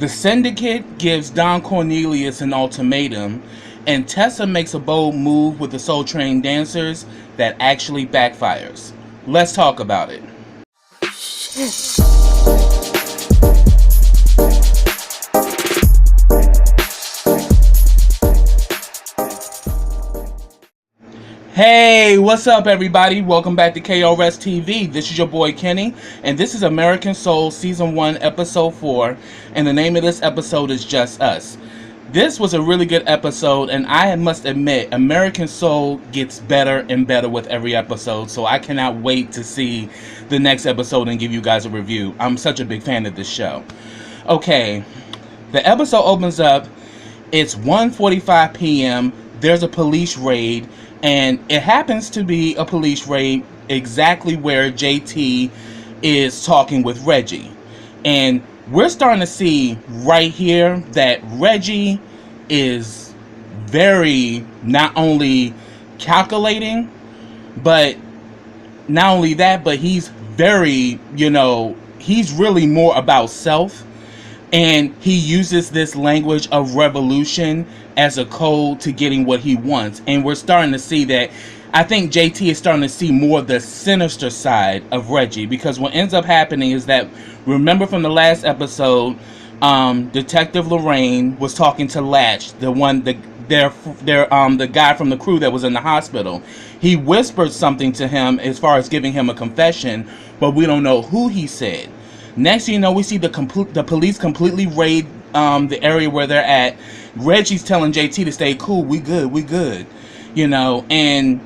The syndicate gives Don Cornelius an ultimatum, and Tessa makes a bold move with the Soul Train dancers that actually backfires. Let's talk about it. Hey, what's up everybody? Welcome back to KRS TV. This is your boy Kenny, and this is American Soul Season 1, Episode 4, and the name of this episode is Just Us. This was a really good episode, and I must admit, American Soul gets better and better with every episode, so I cannot wait to see the next episode and give you guys a review. I'm such a big fan of this show. Okay, the episode opens up, it's 1:45 p.m., there's a police raid, and it happens to be a police raid exactly where JT is talking with Reggie. And we're starting to see right here that Reggie is very not only calculating, but not only that, but he's very, he's really more about self. And he uses this language of revolution as a code to getting what he wants. And we're starting to see that. I think JT is starting to see more of the sinister side of Reggie, because what ends up happening is that, remember from the last episode, Detective Lorraine was talking to Latch, the guy from the crew that was in the hospital. He whispered something to him as far as giving him a confession, but we don't know who he said. Next thing you know, we see the police completely raid the area where they're at. Reggie's telling JT to stay cool. We good. And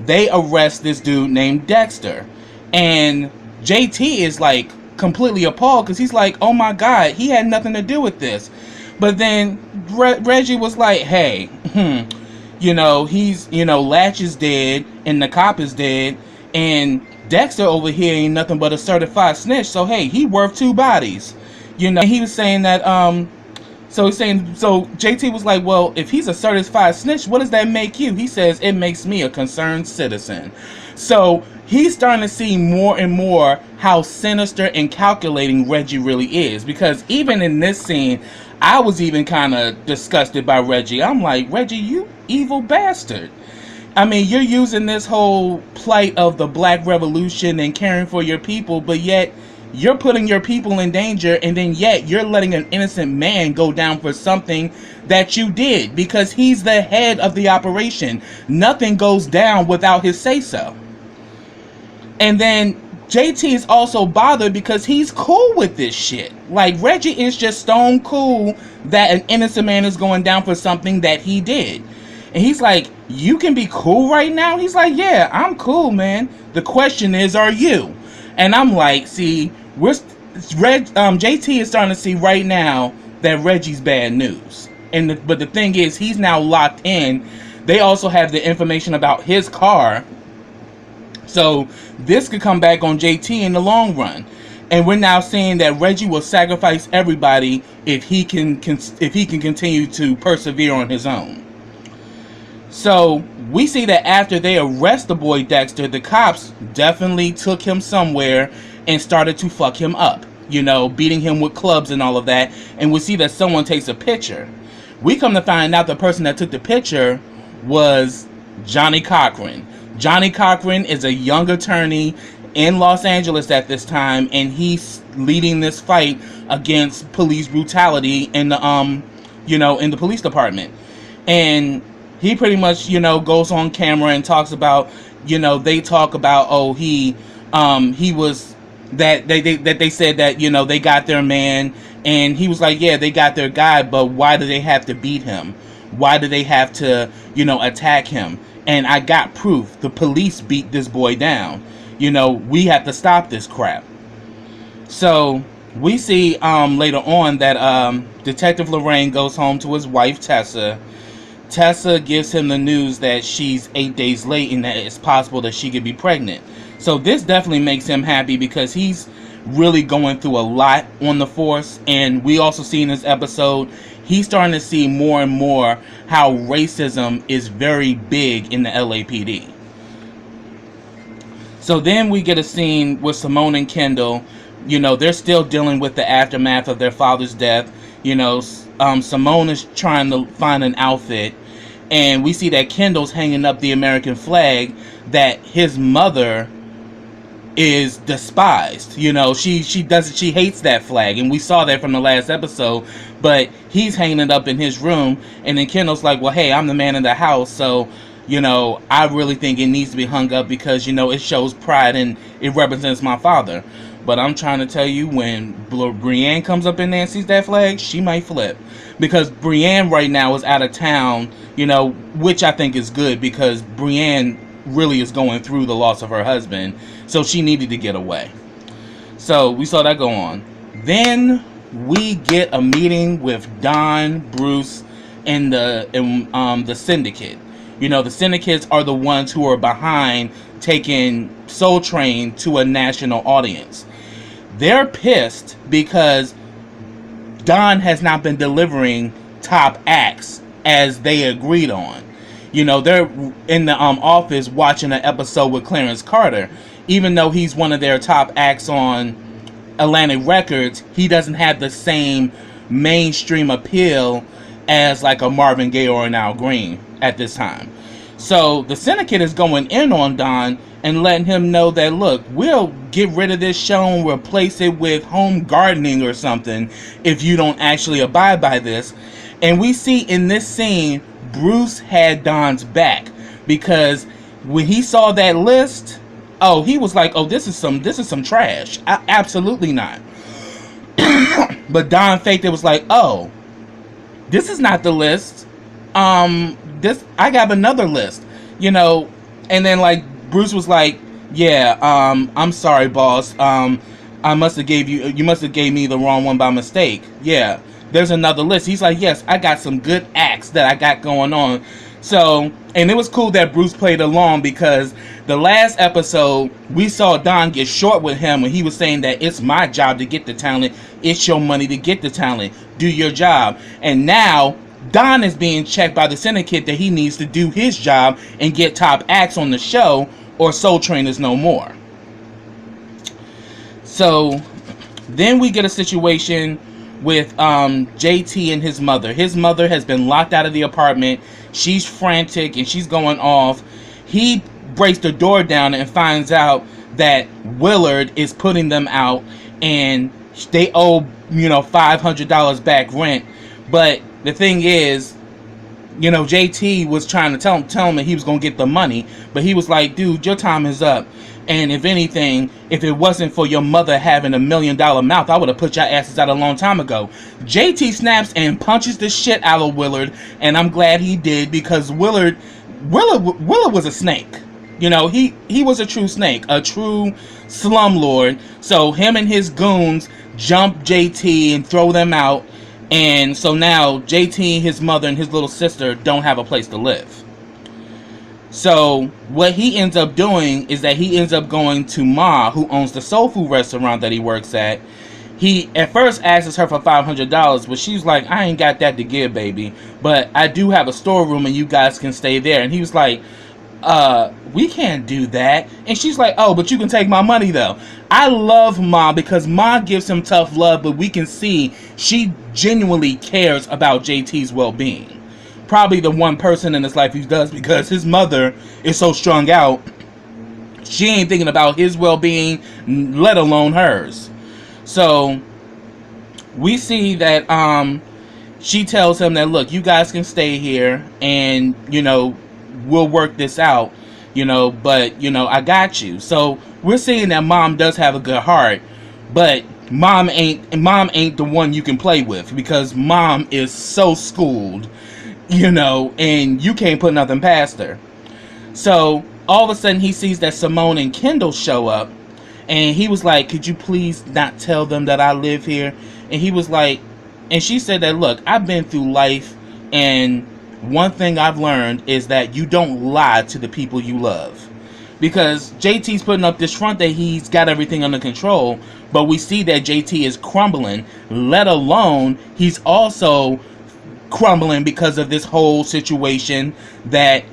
they arrest this dude named Dexter. And JT is like completely appalled because he's like, oh my God, he had nothing to do with this. But then Reggie was like, hey, Latch is dead and the cop is dead. And Dexter over here ain't nothing but a certified snitch, so hey, he worth two bodies. He was saying that, so JT was like, well, if he's a certified snitch, what does that make you? He says, it makes me a concerned citizen. So he's starting to see more and more how sinister and calculating Reggie really is, because even in this scene, I was even kind of disgusted by Reggie. I'm like, Reggie, you evil bastard. I mean, you're using this whole plight of the Black Revolution and caring for your people, but yet you're putting your people in danger, and then yet you're letting an innocent man go down for something that you did, because he's the head of the operation. Nothing goes down without his say-so. And then JT is also bothered because he's cool with this shit. Like, Reggie is just stone cool that an innocent man is going down for something that he did. And he's like, you can be cool right now? He's like, yeah, I'm cool, man. The question is, are you? And I'm like, see, JT is starting to see right now that Reggie's bad news. But the thing is, he's now locked in. They also have the information about his car. So this could come back on JT in the long run. And we're now seeing that Reggie will sacrifice everybody if he can continue to persevere on his own. So we see that after they arrest the boy Dexter, the cops definitely took him somewhere and started to fuck him up, beating him with clubs and all of that. And we see that someone takes a picture. We come to find out the person that took the picture was Johnny Cochran. Johnny Cochran is a young attorney in Los Angeles at this time, and he's leading this fight against police brutality in the in the police department. And he pretty much, goes on camera and talks about, they talk about, he was, that they said that, they got their man, and he was like, yeah, they got their guy, but why do they have to beat him? Why do they have to, attack him? And I got proof. The police beat this boy down. We have to stop this crap. So we see later on that Detective Lorraine goes home to his wife, Tessa. Tessa gives him the news that she's 8 days late and that it's possible that she could be pregnant. So this definitely makes him happy, because he's really going through a lot on the force. And we also see in this episode, he's starting to see more and more how racism is very big in the LAPD. So then we get a scene with Simone and Kendall. They're still dealing with the aftermath of their father's death. You know, Simone is trying to find an outfit, and we see that Kendall's hanging up the American flag that his mother is despised. You know, she hates that flag, and we saw that from the last episode. But he's hanging it up in his room, and then Kendall's like, well, hey, I'm the man in the house, so, you know, I really think it needs to be hung up because, you know, it shows pride and it represents my father. But I'm trying to tell you, when Brienne comes up in there and sees that flag, she might flip. Because Brienne right now is out of town, you know, which I think is good, because Brienne really is going through the loss of her husband, so she needed to get away. So we saw that go on. Then we get a meeting with Don, Bruce, and the Syndicate. You know, the Syndicates are the ones who are behind taking Soul Train to a national audience. They're pissed because Don has not been delivering top acts as they agreed on. You know, they're in the office watching an episode with Clarence Carter. Even though he's one of their top acts on Atlantic Records, he doesn't have the same mainstream appeal as like a Marvin Gaye or an Al Green at this time. So the Syndicate is going in on Don and letting him know that, look, we'll get rid of this show and replace it with home gardening or something if you don't actually abide by this. And we see in this scene, Bruce had Don's back, because when he saw that list, oh, he was like, oh, this is some trash. Absolutely not. But Don faked it, was like, oh, this is not the list. I got another list, you know. And then like Bruce was like, yeah, I'm sorry, boss. You must have gave me the wrong one by mistake. Yeah, there's another list. He's like, yes, I got some good acts that I got going on. So, and it was cool that Bruce played along, because the last episode we saw Don get short with him when he was saying that it's my job to get the talent, it's your money to get the talent, do your job. And now Don is being checked by the Syndicate that he needs to do his job and get top acts on the show, or Soul Train is no more. So then we get a situation with JT and his mother. His mother has been locked out of the apartment. She's frantic and she's going off. He breaks the door down and finds out that Willard is putting them out, and they owe, you know, $500 back rent. But the thing is, you know, JT was trying to tell him that he was going to get the money, but he was like, dude, your time is up. And if anything, if it wasn't for your mother having $1 million mouth, I would have put your asses out a long time ago. JT snaps and punches the shit out of Willard, and I'm glad he did, because Willard was a snake. You know, he was a true snake, a true slumlord. So him and his goons jump JT and throw them out, and so now JT, his mother, and his little sister don't have a place to live. So what he ends up doing is that he ends up going to Ma, who owns the soul food restaurant that he works at. He at first asks her for $500, but she's like, I ain't got that to give, baby, but I do have a storeroom and you guys can stay there. And he was like, we can't do that. And she's like, oh, but you can take my money though. I love Ma, because Ma gives him tough love, but we can see she genuinely cares about JT's well-being. Probably the one person in his life who does, because his mother is so strung out, she ain't thinking about his well-being, let alone hers. So we see that she tells him that, look, you guys can stay here and, you know, we'll work this out, you know, but, you know, I got you. So we're seeing that Mom does have a good heart, but Mom ain't the one you can play with, because Mom is so schooled, you know, and you can't put nothing past her. So all of a sudden he sees that Simone and Kendall show up, and he was like, could you please not tell them that I live here? And he was like, and she said that, look, I've been through life, and one thing I've learned is that you don't lie to the people you love. Because JT's putting up this front that he's got everything under control, but we see that JT is crumbling, let alone he's also crumbling because of this whole situation that,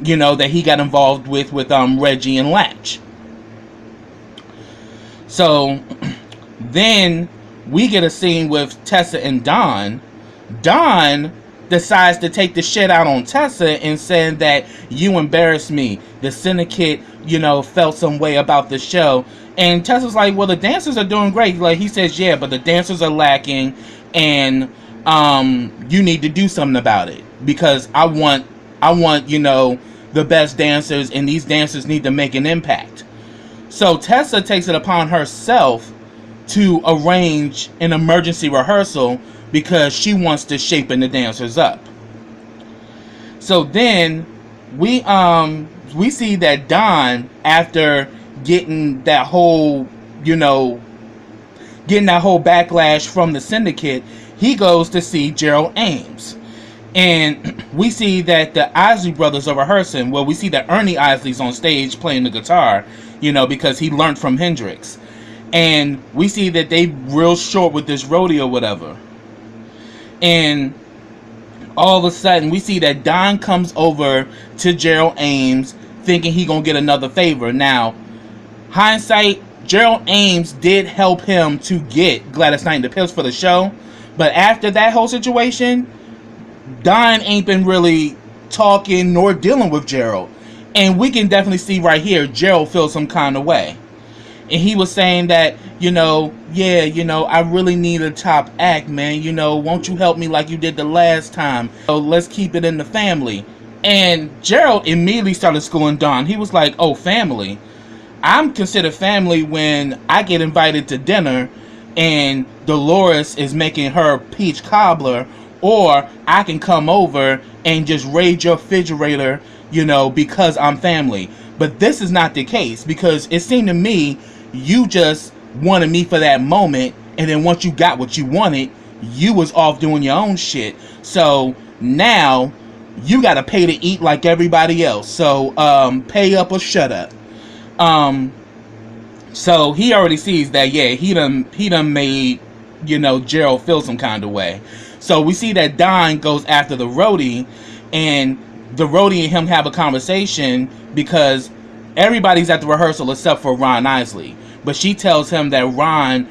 you know, that he got involved with Reggie and Latch. So then we get a scene with Tessa and Don. Don decides to take the shit out on Tessa and saying that you embarrassed me. The syndicate, felt some way about the show. And Tessa's like, well, the dancers are doing great. Like, he says, yeah, but the dancers are lacking, and you need to do something about it, because I want, the best dancers, and these dancers need to make an impact. So Tessa takes it upon herself to arrange an emergency rehearsal because she wants to shape the dancers up. So then we see that Don, after getting that whole backlash from the syndicate, he goes to see Gerald Ames. And we see that the Isley brothers are rehearsing. Well, we see that Ernie Isley's on stage playing the guitar, because he learned from Hendrix. And we see that they real short with this rodeo, whatever. And all of a sudden, we see that Don comes over to Gerald Ames thinking he gonna get another favor. Now, hindsight, Gerald Ames did help him to get Gladys Knight and the Pips for the show. But after that whole situation, Don ain't been really talking nor dealing with Gerald. And we can definitely see right here, Gerald feels some kind of way. And he was saying that, I really need a top act, man. Won't you help me like you did the last time? So let's keep it in the family. And Gerald immediately started schooling Don. He was like, oh, family. I'm considered family when I get invited to dinner and Dolores is making her peach cobbler, or I can come over and just raid your refrigerator, because I'm family. But this is not the case, because it seemed to me you just wanted me for that moment, and then once you got what you wanted, you was off doing your own shit. So now you gotta pay to eat like everybody else. So pay up or shut up. So he already sees that, yeah, he done made, Gerald feel some kind of way. So we see that Don goes after the roadie, and the roadie and him have a conversation because everybody's at the rehearsal except for Ron Isley. But she tells him that Ron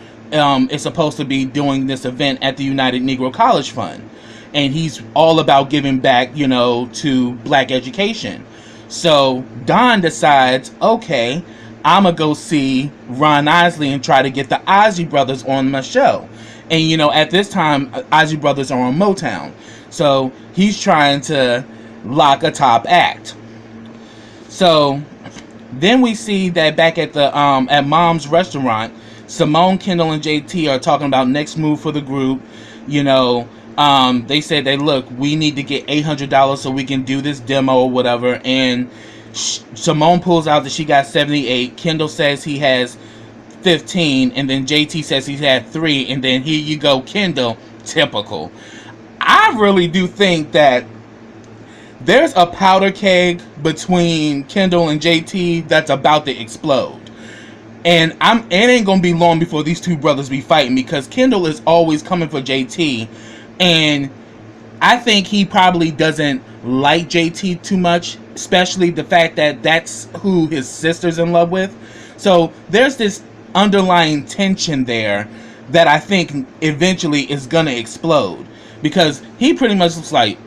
is supposed to be doing this event at the United Negro College Fund. And he's all about giving back, to black education. So Don decides, okay, I'm going to go see Ron Isley and try to get the Isley brothers on my show. And, at this time, Isley brothers are on Motown. So he's trying to lock a top act. So then we see that back at the at Mom's restaurant, Simone, Kendall, and JT are talking about next move for the group. They said that, look, we need to get $800 so we can do this demo or whatever. And Simone pulls out that she got 78. Kendall says he has 15, and then JT says he's had 3, and then here you go, Kendall. Typical. I really do think that there's a powder keg between Kendall and JT that's about to explode. And it ain't gonna be long before these two brothers be fighting, because Kendall is always coming for JT, and I think he probably doesn't like JT too much, especially the fact that that's who his sister's in love with. So there's this underlying tension there that I think eventually is gonna explode, because he pretty much looks like,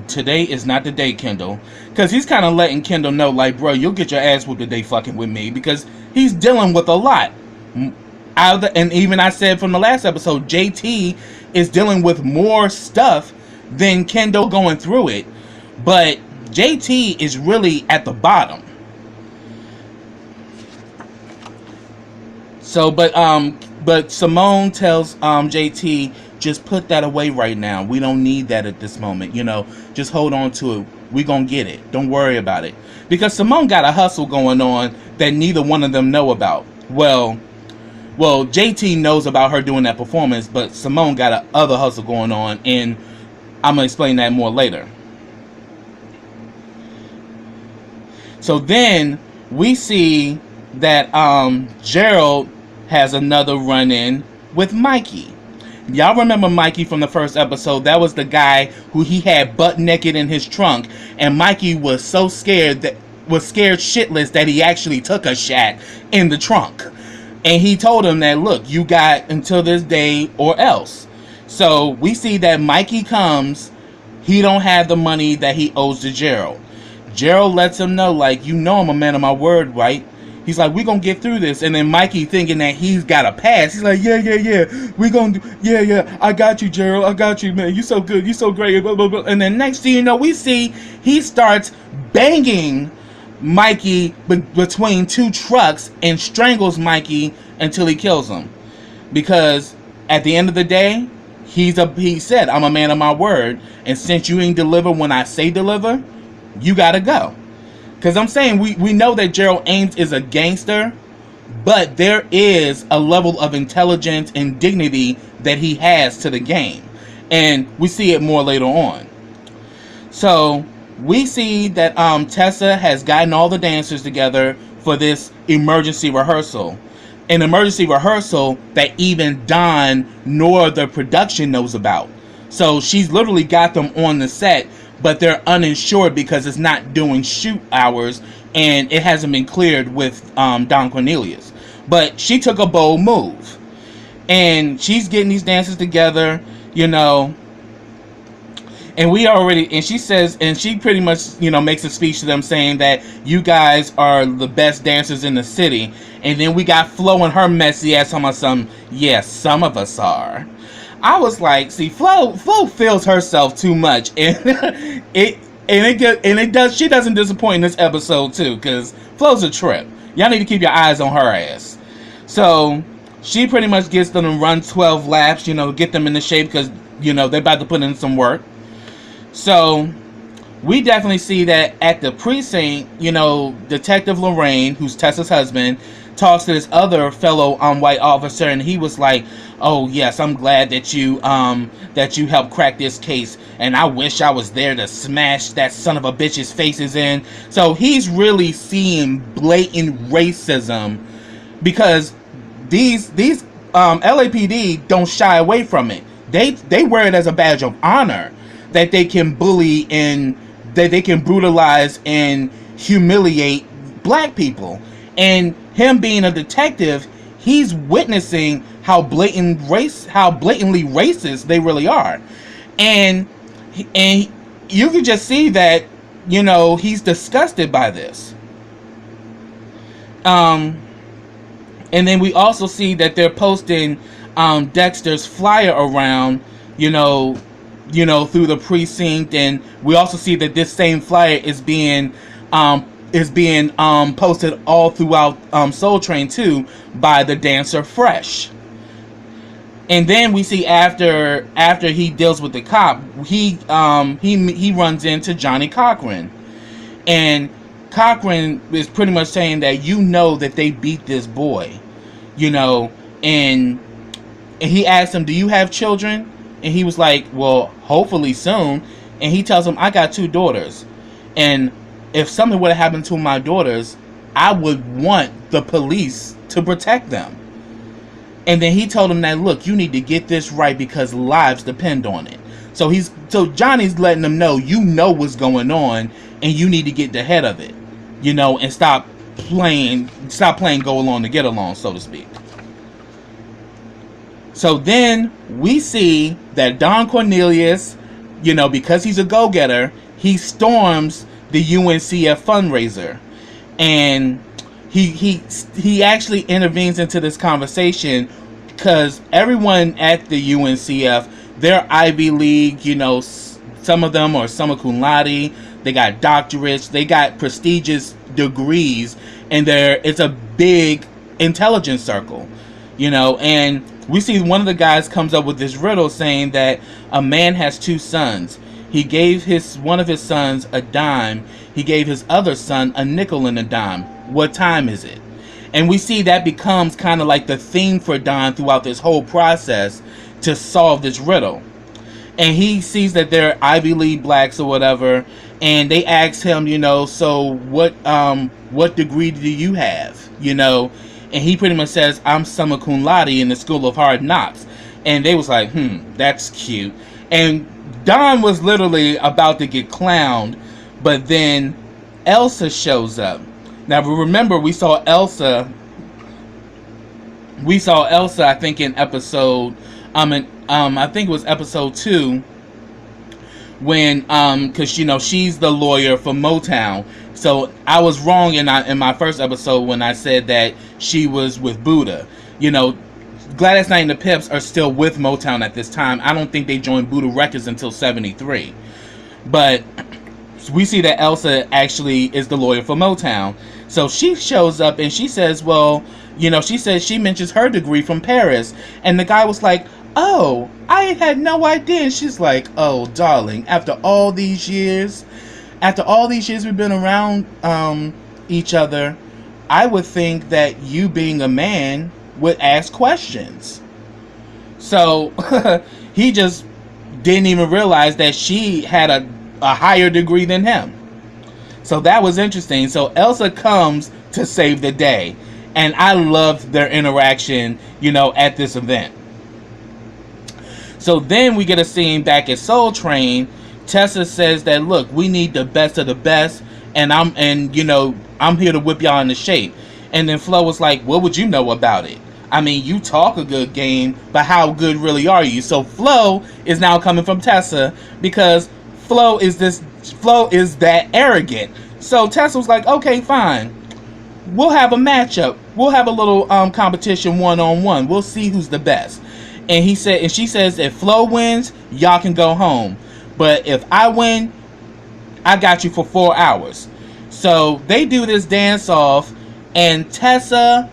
today is not the day, Kendall. Because he's kind of letting Kendall know, like, bro, you'll get your ass whooped today fucking with me, because he's dealing with a lot. And even I said from the last episode, JT is dealing with more stuff than Kendall going through it. But JT is really at the bottom. So, but Simone tells JT, just put that away right now. We don't need that at this moment. Just hold on to it. We gonna get it. Don't worry about it. Because Simone got a hustle going on that neither one of them know about. Well, JT knows about her doing that performance, but Simone got a other hustle going on, and I'm gonna explain that more later. So then we see that Gerald has another run-in with Mikey. Y'all remember Mikey from the first episode? That was the guy who he had butt naked in his trunk, and Mikey was so scared shitless that he actually took a shat in the trunk. And he told him that, look, you got until this day or else. So we see that Mikey comes. He don't have the money that he owes to Gerald. Gerald lets him know, like, you know I'm a man of my word, right? He's like, we gonna get through this. And then Mikey, thinking that he's got a pass, he's like, yeah. We gonna do, yeah. I got you, Gerald. I got you, man. You so good. You so great. Blah, blah, blah. And then next thing you know, we see he starts banging Mikey between two trucks and strangles Mikey until he kills him. Because at the end of the day, he said, I'm a man of my word, and since you ain't deliver when I say deliver, you gotta go. Because I'm saying we know that Gerald Ames is a gangster, but there is a level of intelligence and dignity that he has to the game, and we see it more later on. So we see that Tessa has gotten all the dancers together for this emergency rehearsal. An emergency rehearsal that even Don nor the production knows about. So she's literally got them on the set, but they're uninsured because it's not doing shoot hours and it hasn't been cleared with Don Cornelius. But she took a bold move. And she's getting these dancers together, you know. And she says, and she pretty much, you know, makes a speech to them saying that you guys are the best dancers in the city. And then we got Flo and her messy ass on some, yes, some of us are. I was like, see, Flo feels herself too much, and she doesn't disappoint in this episode too, because Flo's a trip. Y'all need to keep your eyes on her ass. So she pretty much gets them to run 12 laps, you know, get them in the shape, because, you know, they're about to put in some work. So we definitely see that at the precinct, you know, Detective Lorraine, who's Tessa's husband, talks to this other fellow white officer, and he was like, oh yes, I'm glad that you helped crack this case, and I wish I was there to smash that son of a bitch's faces in. So he's really seeing blatant racism, because these LAPD don't shy away from it. They wear it as a badge of honor that they can bully and that they can brutalize and humiliate black people. And him being a detective, he's witnessing how blatantly racist they really are. And you can just see that, you know, he's disgusted by this. And then we also see that they're posting Dexter's flyer around, you know, through the precinct, and we also see that this same flyer is being posted all throughout Soul Train 2 by the dancer Fresh. And then we see after he deals with the cop, he runs into Johnny Cochran, and Cochran is pretty much saying that, you know, that they beat this boy, you know, and he asked him, do you have children? And he was like, well, hopefully soon. And he tells him, I got 2 daughters, and if something would have happened to my daughters, I would want the police to protect them. And then he told him that, look, you need to get this right because lives depend on it. So Johnny's letting them know, you know what's going on, and you need to get the head of it, you know, and stop playing go along to get along, so to speak. So then we see that Don Cornelius, you know, because he's a go-getter, he storms the UNCF fundraiser, and he actually intervenes into this conversation because everyone at the UNCF, they're Ivy League, you know, some of them are summa cum laude, they got doctorates, they got prestigious degrees, and it's a big intelligence circle, you know. And we see one of the guys comes up with this riddle saying that a man has 2 sons. He gave one of his sons a dime. He gave his other son a nickel and a dime. What time is it? And we see that becomes kind of like the theme for Don throughout this whole process to solve this riddle. And he sees that they're Ivy League blacks or whatever, and they ask him, you know, so what degree do you have, you know? And he pretty much says, I'm summa cum laude in the School of Hard Knocks. And they was like, that's cute. And Don was literally about to get clowned, but then Elsa shows up. Now remember, we saw Elsa we saw Elsa, I think in episode, I think it was episode 2, when because she's the lawyer for Motown. So I was wrong in my first episode when I said that she was with Buddha. Gladys Knight and the Pips are still with Motown at this time. I don't think they joined Buddha Records until 73. But we see that Elsa actually is the lawyer for Motown. So she shows up and she says, well, she says she mentions her degree from Paris. And the guy was like, oh, I had no idea. And she's like, oh, darling, after all these years we've been around each other, I would think that you being a man would ask questions. So he just didn't even realize that she had a higher degree than him. So that was interesting. So Elsa comes to save the day. And I loved their interaction, at this event. So then we get a scene back at Soul Train. Tessa says that, look, we need the best of the best, and I'm here to whip y'all into shape. And then Flo was like, what would you know about it? I mean, you talk a good game, but how good really are you? So Flo is now coming from Tessa because Flo is that arrogant. So Tessa was like, okay, fine. We'll have a matchup. We'll have a little competition one-on-one. We'll see who's the best. And she says, if Flo wins, y'all can go home. But if I win, I got you for 4 hours. So they do this dance off, and Tessa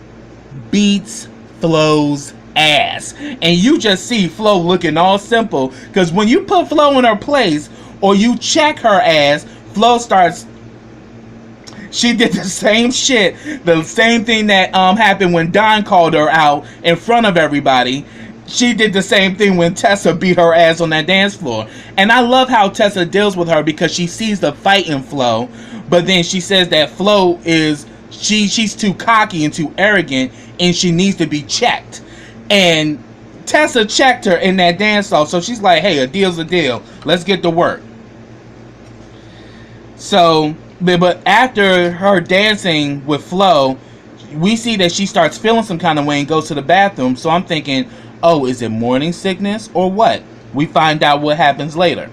beats Flo's ass. And you just see Flo looking all simple. Because when you put Flo in her place, or you check her ass, Flo starts... She did the same shit. The same thing that happened when Don called her out in front of everybody. She did the same thing when Tessa beat her ass on that dance floor. And I love how Tessa deals with her because she sees the fight in Flo. But then she says that Flo is... She's too cocky and too arrogant, and she needs to be checked. And Tessa checked her in that dance off. So she's like, hey, a deal's a deal. Let's get to work. So, but after her dancing with Flo, we see that she starts feeling some kind of way and goes to the bathroom. So I'm thinking, oh, is it morning sickness or what? We find out what happens later.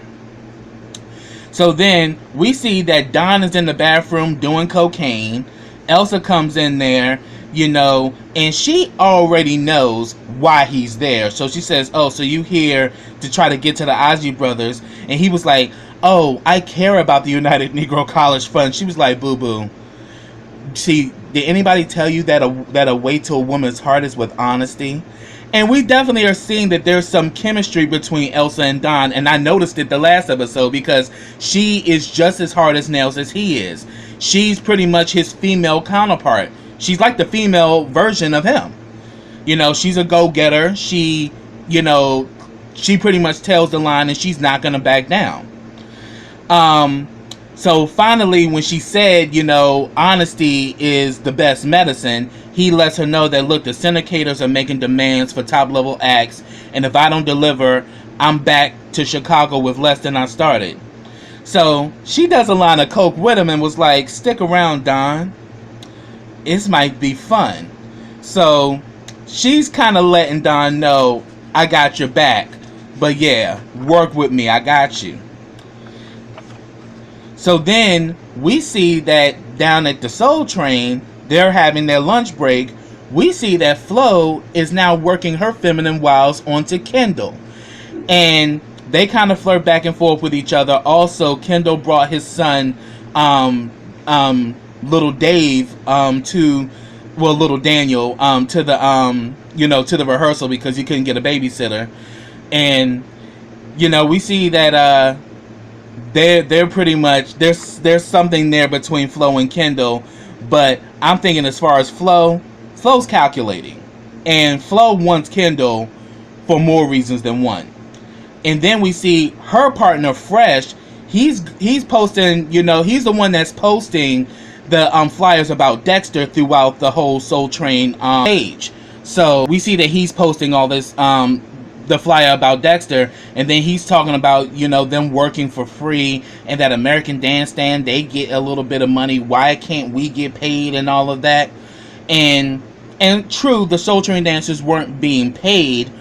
So then we see that Don is in the bathroom doing cocaine. Elsa comes in there, and she already knows why he's there. So she says, oh, so you here to try to get to the Ozzy brothers? And he was like, oh, I care about the United Negro College Fund. She was like, boo-boo. See, did anybody tell you that a way to a woman's heart is with honesty? And we definitely are seeing that there's some chemistry between Elsa and Don. And I noticed it the last episode because she is just as hard as nails as he is. She's pretty much his female counterpart. She's like the female version of him. She's a go-getter. She pretty much tells the line and she's not going to back down. So finally, when she said, honesty is the best medicine, he lets her know that, look, the syndicators are making demands for top-level acts, and if I don't deliver, I'm back to Chicago with less than I started. So she does a line of coke with him and was like, stick around, Don. This might be fun. So she's kind of letting Don know, I got your back. But yeah, work with me, I got you. So then we see that down at the Soul Train, they're having their lunch break. We see that Flo is now working her feminine wiles onto Kendall. And they kind of flirt back and forth with each other. Also, Kendall brought his son, little Dave, little Daniel, to the rehearsal because he couldn't get a babysitter. And, we see that, they're pretty much, there's something there between Flo and Kendall, but I'm thinking as far as Flo's calculating, and Flo wants Kendall for more reasons than one. And then we see her partner Fresh. He's posting, he's the one that's posting the flyers about Dexter throughout the whole Soul Train page. So we see that he's posting all this the flyer about Dexter, and then he's talking about them working for free, and that American Dance Stand, they get a little bit of money. Why can't we get paid and all of that? And And true, the Soul Train dancers weren't being paid,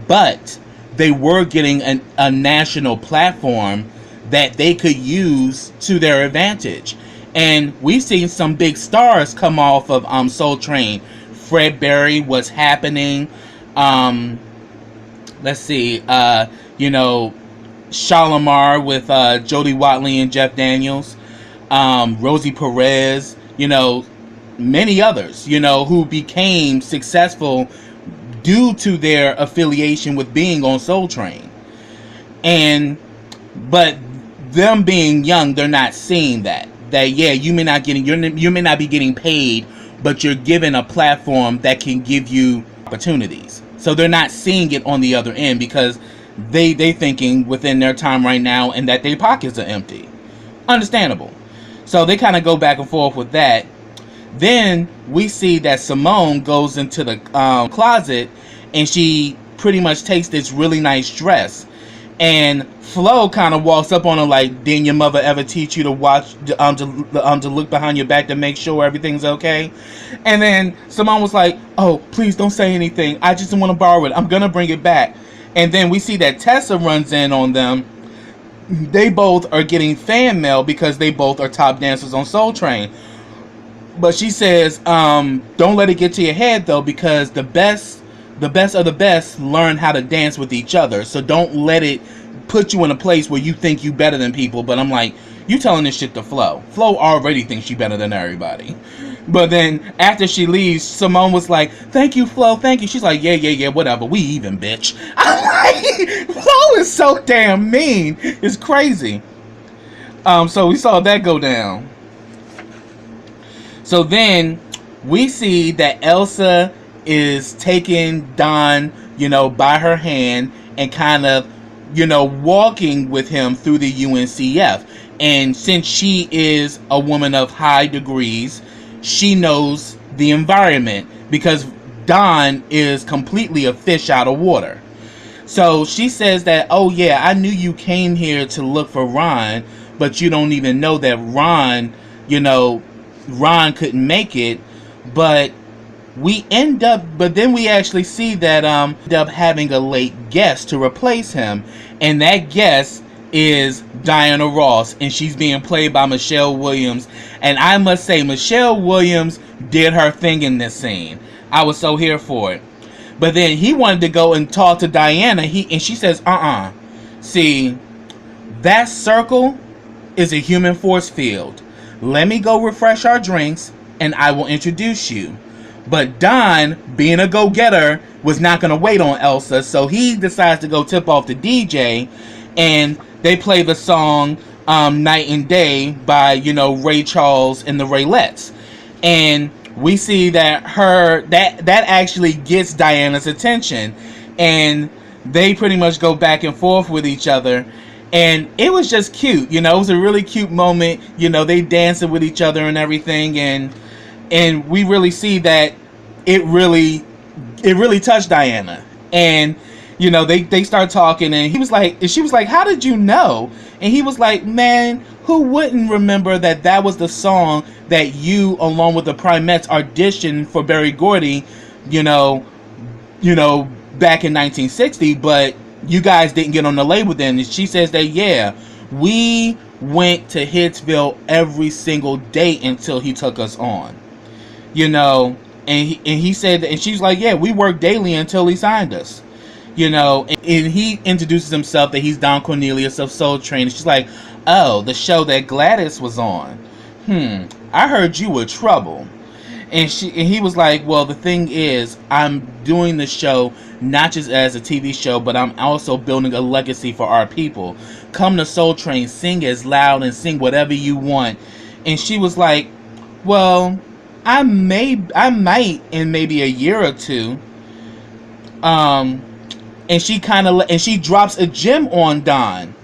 but they were getting a national platform that they could use to their advantage. And we've seen some big stars come off of Soul Train. Fred Berry was happening. Let's see, Shalimar with Jodie Watley and Jeff Daniels, Rosie Perez, many others, who became successful due to their affiliation with being on Soul Train. But them being young, they're not seeing that yeah, you may not be getting paid, but you're given a platform that can give you opportunities. So they're not seeing it on the other end, because they thinking within their time right now, and that their pockets are empty. Understandable. So they kind of go back and forth with that. Then we see that Simone goes into the closet, and she pretty much takes this really nice dress, and Flo kind of walks up on her like, didn't your mother ever teach you to watch to look behind your back to make sure everything's okay? And then Simone was like, oh, please don't say anything, I just want to borrow it, I'm gonna bring it back. And then we see that Tessa runs in on them. They both are getting fan mail because they both are top dancers on Soul Train. But she says, don't let it get to your head though, because the best of the best learn how to dance with each other. So don't let it put you in a place where you think you better than people. But I'm like, you telling this shit to Flo. Flo already thinks she better than everybody. But then after she leaves, Simone was like, thank you, Flo, thank you. She's like, yeah, whatever, we even, bitch. I'm like, Flo is so damn mean. It's crazy. So we saw that go down. So then we see that Elsa is taking Don, by her hand and kind of, walking with him through the UNCF. And since she is a woman of high degrees, she knows the environment, because Don is completely a fish out of water. So she says that, oh yeah, I knew you came here to look for Ron, but you don't even know that Ron couldn't make it. But then we actually see that end up having a late guest to replace him, and that guest is Diana Ross, and she's being played by Michelle Williams. And I must say, Michelle Williams did her thing in this scene. I was so here for it. But then he wanted to go and talk to Diana, and she says, see, that circle is a human force field. Let me go refresh our drinks, and I will introduce you. But Don, being a go-getter, was not going to wait on Elsa, so he decides to go tip off the DJ, and they play the song Night and Day by, Ray Charles and the Raylettes. And we see that that actually gets Diana's attention, and they pretty much go back and forth with each other. And it was just cute, it was a really cute moment. They dancing with each other and everything, and we really see that it really touched Diana. And they start talking, and she was like, how did you know? And he was like, man, who wouldn't remember that was the song that you, along with the Primettes, auditioned for Berry Gordy, back in 1960, but you guys didn't get on the label then. And she says that, yeah, we went to Hitsville every single day until he took us on. And he said that, and she's like, yeah, we worked daily until he signed us. And he introduces himself that he's Don Cornelius of Soul Train. And she's like, oh, the show that Gladys was on. I heard you were trouble. And he was like, well, the thing is, I'm doing the show not just as a TV show, but I'm also building a legacy for our people. Come to Soul Train, sing as loud and sing whatever you want. And she was like, well, I might in maybe a year or two. And she drops a gem on Don.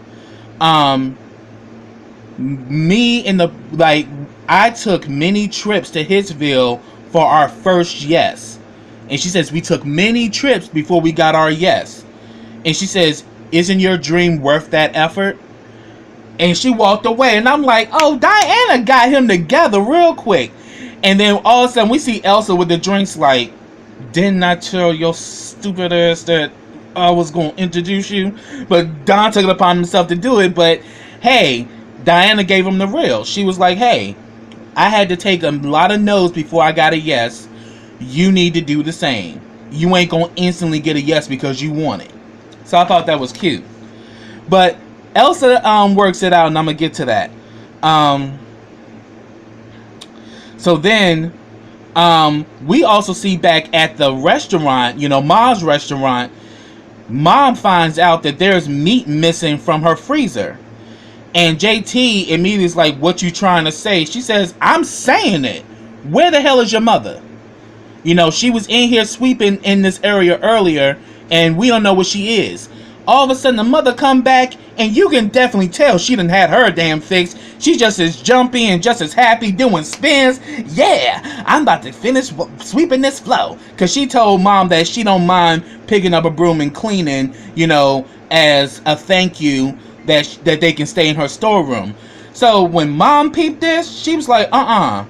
I took many trips to Hitsville for our first yes. And she says, we took many trips before we got our yes. And she says, isn't your dream worth that effort? And she walked away. And I'm like, oh, Diana got him together real quick. And then all of a sudden we see Elsa with the drinks like, didn't I tell your stupid ass that I was going to introduce you? But Don took it upon himself to do it. But hey, Diana gave him the real. She was like, hey, I had to take a lot of no's before I got a yes. You need to do the same. You ain't going to instantly get a yes because you want it. So I thought that was cute. But Elsa works it out, and I'm going to get to that. So then we also see back at the restaurant, Mom's restaurant, Mom finds out that there's meat missing from her freezer. And JT immediately is like, what you trying to say? She says, I'm saying it. Where the hell is your mother? She was in here sweeping in this area earlier, and we don't know where she is. All of a sudden, the mother come back, and you can definitely tell she done had her damn fix. She just as jumpy and just as happy doing spins. Yeah, I'm about to finish sweeping this floor. Because she told Mom that she don't mind picking up a broom and cleaning, as a thank you that they can stay in her storeroom. So when Mom peeped this, she was like, I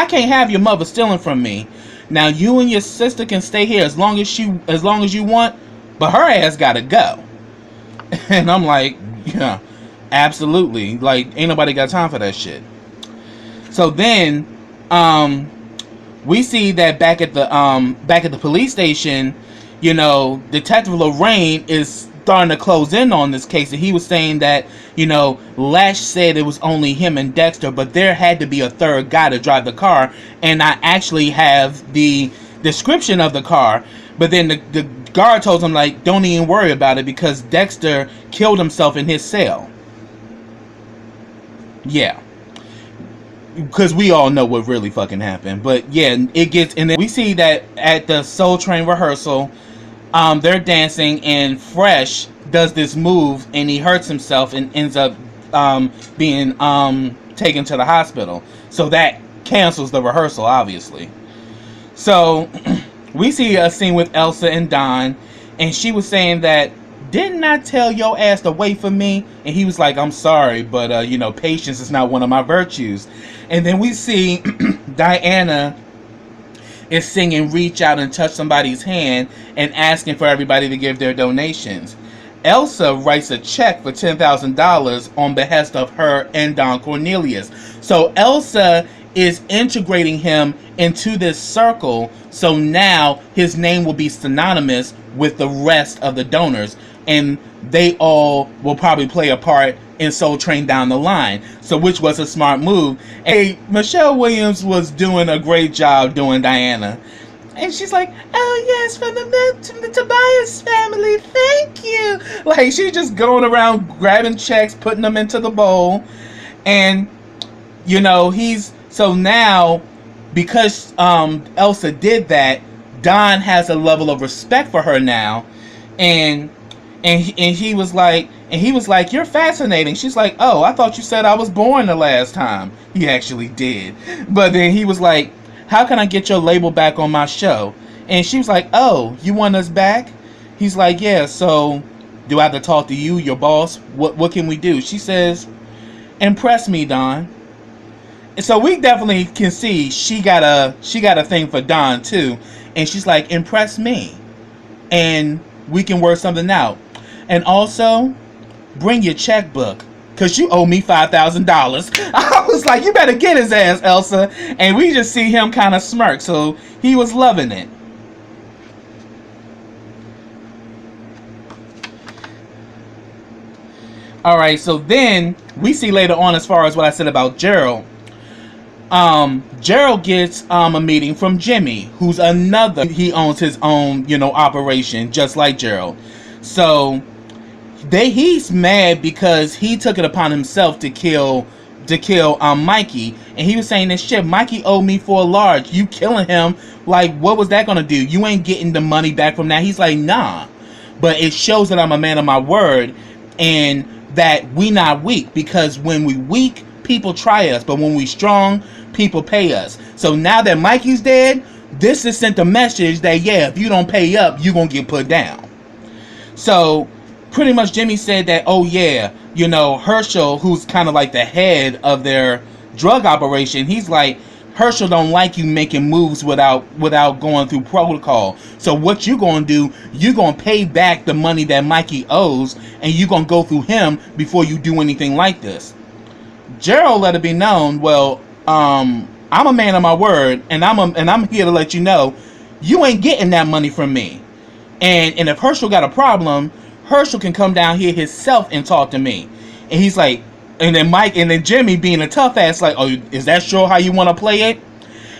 can't have your mother stealing from me. Now you and your sister can stay here as long as you want, but her ass gotta go. And I'm like, yeah, absolutely. Like, ain't nobody got time for that shit. So then, we see that back at the police station, Detective Lorraine is starting to close in on this case, and he was saying that, Lash said it was only him and Dexter, but there had to be a third guy to drive the car, and I actually have the description of the car. But then the guard told him, like, don't even worry about it because Dexter killed himself in his cell. Yeah. Because we all know what really fucking happened. But yeah, it gets... And then we see that at the Soul Train rehearsal, they're dancing, and Fresh does this move, and he hurts himself and ends up being taken to the hospital. So that cancels the rehearsal, obviously. So... we see a scene with Elsa and Don, and she was saying that, didn't I tell your ass to wait for me? And he was like, I'm sorry, but, patience is not one of my virtues. And then we see Diana is singing Reach Out and Touch Somebody's Hand and asking for everybody to give their donations. Elsa writes a check for $10,000 on behest of her and Don Cornelius. So Elsa is integrating him into this circle, so now his name will be synonymous with the rest of the donors, and they all will probably play a part in Soul Train down the line. So which was a smart move. And Michelle Williams was doing a great job doing Diana. And she's like, oh yes, from the Tobias family, thank you. Like, she's just going around grabbing checks, putting them into the bowl. And, so now, because Elsa did that, Don has a level of respect for her now. And he was like, you're fascinating. She's like, oh, I thought you said I was born the last time. He actually did. But then he was like, how can I get your label back on my show? And she was like, oh, you want us back? He's like, yeah, so do I have to talk to you, your boss? What can we do? She says, impress me, Don. And so we definitely can see she got a thing for Don too. And she's like, impress me. And we can work something out. And also, bring your checkbook, because you owe me $5,000. I was like, you better get his ass, Elsa. And we just see him kind of smirk. So he was loving it. Alright, so then we see later on, as far as what I said about Gerald. Gerald gets a meeting from Jimmy, who's another, he owns his own, operation, just like Gerald. So he's mad because he took it upon himself to kill Mikey, and he was saying this shit, Mikey owed me for a large, you killing him, like, what was that gonna do? You ain't getting the money back from that. He's like, nah, but it shows that I'm a man of my word, and that we not weak, because when we weak, people try us, but when we strong, people pay us. So now that Mikey's dead, this has sent a message that, yeah, if you don't pay up, you're gonna get put down. So pretty much Jimmy said that, oh yeah, Herschel, who's kind of like the head of their drug operation, he's like, Herschel don't like you making moves without going through protocol. So what you gonna do, you gonna pay back the money that Mikey owes, and you gonna go through him before you do anything like this. Gerald let it be known, well, I'm a man of my word, and I'm here to let you know, you ain't getting that money from me. And if Herschel got a problem, Herschel can come down here himself and talk to me. And he's like, and then Jimmy being a tough ass, like, oh, is that sure how you want to play it?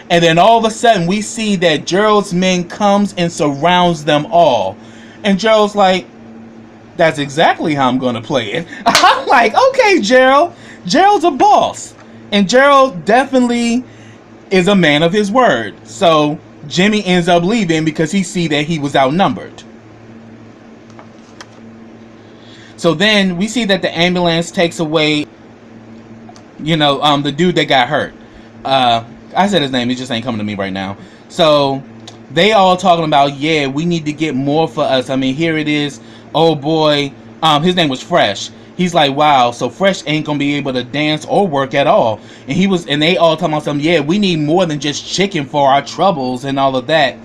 And then all of a sudden we see that Gerald's men comes and surrounds them all. And Gerald's like, that's exactly how I'm going to play it. I'm like, okay, Gerald. Gerald's a boss. And Gerald definitely is a man of his word. So Jimmy ends up leaving because he see that he was outnumbered. So then we see that the ambulance takes away, the dude that got hurt. I said his name, it just ain't coming to me right now. So they all talking about, yeah, we need to get more for us. I mean, here it is. Oh boy, his name was Fresh. He's like, wow, so Fresh ain't gonna be able to dance or work at all. And they all talking about something, yeah, we need more than just chicken for our troubles and all of that.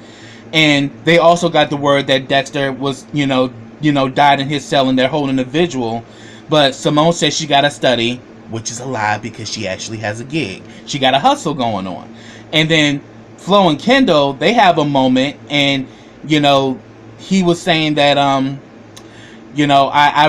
And they also got the word that Dexter was, died in his cell and they're holding a vigil. But Simone says she gotta study, which is a lie because she actually has a gig. She got a hustle going on. And then Flo and Kendall, they have a moment, and he was saying that I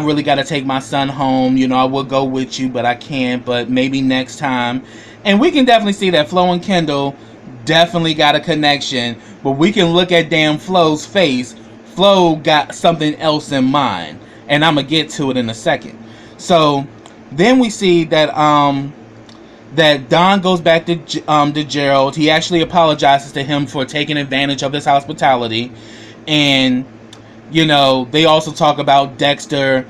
really got to take my son home. I will go with you, but I can't, but maybe next time. And we can definitely see that Flo and Kendall definitely got a connection, but we can look at damn Flo's face. Flo got something else in mind, and I'm going to get to it in a second. So then we see that that Don goes back to Gerald. He actually apologizes to him for taking advantage of his hospitality. And they also talk about Dexter,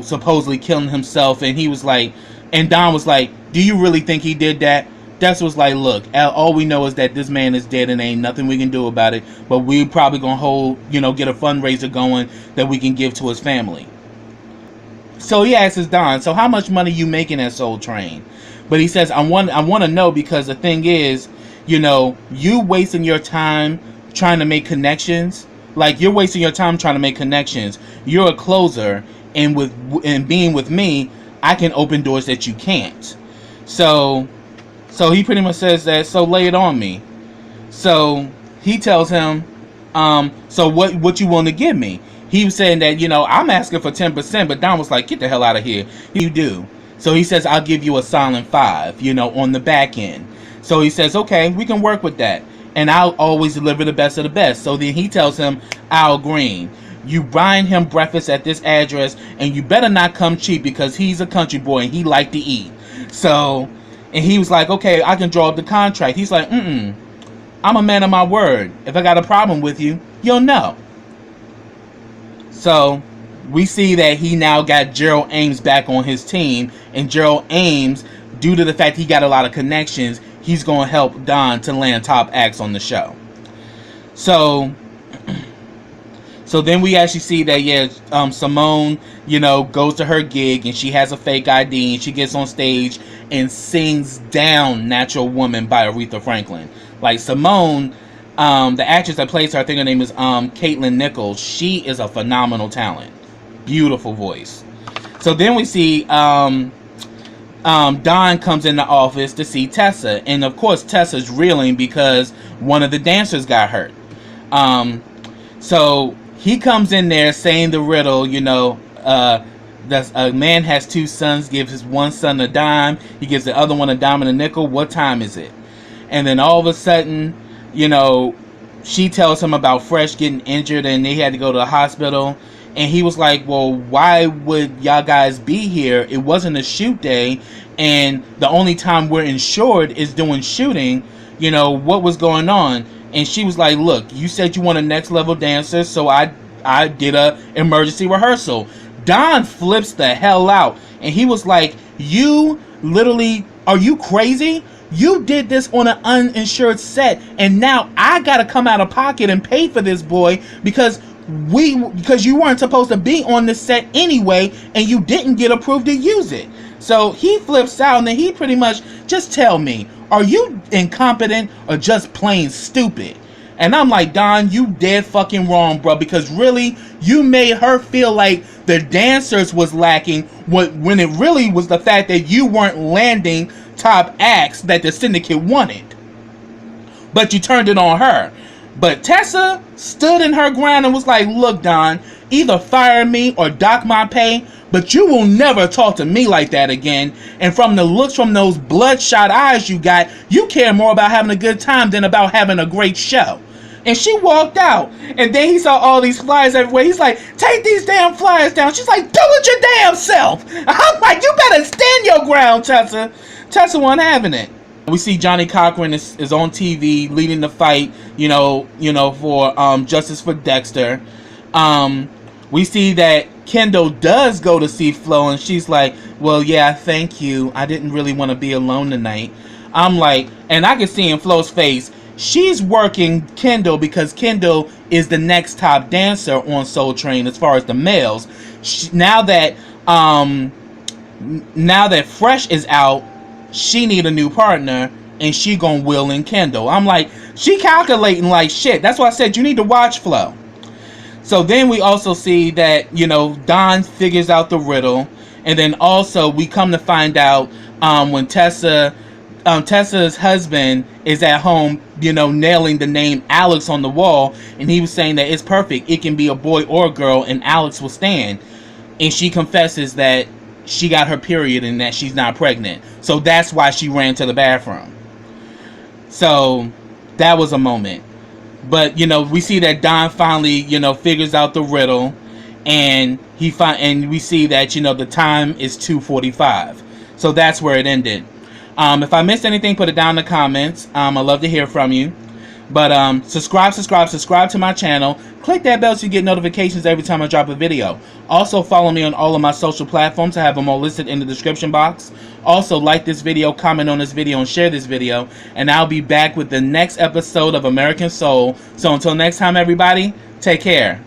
supposedly killing himself. And he was like, and Don was like, do you really think he did that? Dexter was like, look, all we know is that this man is dead and ain't nothing we can do about it. But we probably gonna get a fundraiser going that we can give to his family. So he asks Don, so how much money you making at Soul Train? But he says, I want to know, because the thing is, you wasting your time trying to make connections. Like, you're wasting your time trying to make connections. You're a closer, and being with me, I can open doors that you can't. So he pretty much says that, so lay it on me. So he tells him, so what you want to give me? He was saying that, I'm asking for 10%, but Don was like, get the hell out of here. You do. So he says, I'll give you a silent 5, on the back end. So he says, okay, we can work with that. And I'll always deliver the best of the best. So then he tells him, Al Green, you buying him breakfast at this address, and you better not come cheap because he's a country boy and he like to eat. So, and he was like, okay, I can draw up the contract. He's like, I'm a man of my word. If I got a problem with you, you'll know. So we see that he now got Gerald Ames back on his team, and Gerald Ames, due to the fact he got a lot of connections, he's going to help Don to land top acts on the show. So then we actually see that, Simone, goes to her gig, and she has a fake ID, and she gets on stage and sings down Natural Woman by Aretha Franklin. Like, Simone, the actress that plays her, I think her name is Caitlin Nichols. She is a phenomenal talent. Beautiful voice. So then we see Don comes in the office to see Tessa. And of course Tessa's reeling because one of the dancers got hurt. So he comes in there saying the riddle, that a man has 2 sons, gives his one son a dime, he gives the other one a dime and a nickel. What time is it? And then all of a sudden, she tells him about Fresh getting injured and they had to go to the hospital. And he was like, well, why would y'all guys be here? It wasn't a shoot day, and the only time we're insured is doing shooting. What was going on? And she was like, look, you said you want a next level dancer, so I did a emergency rehearsal. Don flips the hell out, and he was like, you literally, are you crazy? You did this on an uninsured set, and now I gotta come out of pocket and pay for this boy because you weren't supposed to be on this set anyway, and you didn't get approved to use it. So he flips out, and then he pretty much, just tell me, Are you incompetent or just plain stupid? And I'm like, Don, you dead fucking wrong, bro, because really, you made her feel like the dancers was lacking when it really was the fact that you weren't landing top acts that the syndicate wanted. But you turned it on her. But Tessa stood in her ground and was like, look, Don, either fire me or dock my pay, but you will never talk to me like that again. And from the looks from those bloodshot eyes you got, you care more about having a good time than about having a great show. And she walked out. And then he saw all these flyers everywhere. He's like, take these damn flyers down. She's like, do it your damn self. I'm like, you better stand your ground, Tessa. Tessa wasn't having it. We see Johnny Cochran is on TV leading the fight, for justice for Dexter. We see that Kendall does go to see Flo, and she's like, well, yeah, thank you. I didn't really want to be alone tonight. I'm like, and I can see in Flo's face, she's working Kendall because Kendall is the next top dancer on Soul Train as far as the males. Now that Fresh is out, she need a new partner, and she gonna will in Kendall. I'm like, she calculating like shit. That's why I said you need to watch Flo. So then we also see that, Don figures out the riddle, and then also we come to find out when Tessa's husband is at home, nailing the name Alex on the wall, and he was saying that it's perfect. It can be a boy or a girl, and Alex will stand. And she confesses that she got her period and that she's not pregnant. So that's why she ran to the bathroom. So that was a moment. But, we see that Don finally, figures out the riddle, and we see that, the time is 2:45. So that's where it ended. If I missed anything, put it down in the comments. I'd love to hear from you. But subscribe to my channel. Click that bell so you get notifications every time I drop a video. Also follow me on all of my social platforms. I have them all listed in the description box. Also like this video, comment on this video, and share this video. And I'll be back with the next episode of American Soul. So until next time, everybody, take care.